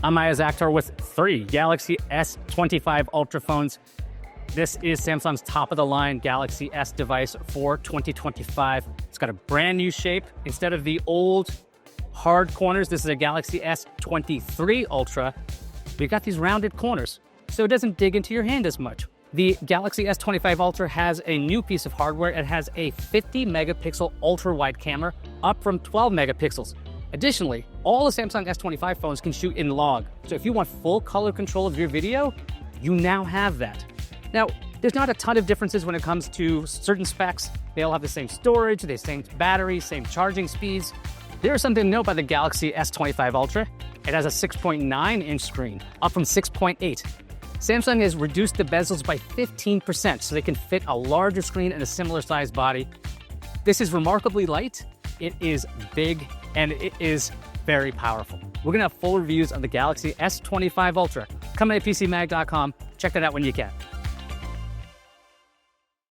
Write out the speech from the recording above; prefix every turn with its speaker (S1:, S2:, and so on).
S1: I'm Ayaz Akhtar with 3 Galaxy S25 Ultra phones. This is Samsung's top-of-the-line Galaxy S device for 2025. It's got a brand new shape. Instead of the old hard corners, this is a Galaxy S23 Ultra. We've got these rounded corners, so it doesn't dig into your hand as much. The Galaxy S25 Ultra has a new piece of hardware. It has a 50-megapixel ultra-wide camera, up from 12 megapixels. Additionally, all the Samsung S25 phones can shoot in log. So if you want full color control of your video, you now have that. Now, there's not a ton of differences when it comes to certain specs. They all have the same storage, the same battery, same charging speeds. There is something to note about the Galaxy S25 Ultra. It has a 6.9-inch screen, up from 6.8. Samsung has reduced the bezels by 15% so they can fit a larger screen in a similar sized body. This is remarkably light, it is big, and it is very powerful. We're gonna have full reviews of the Galaxy S25 Ultra coming at PCMag.com. Check that out when you can.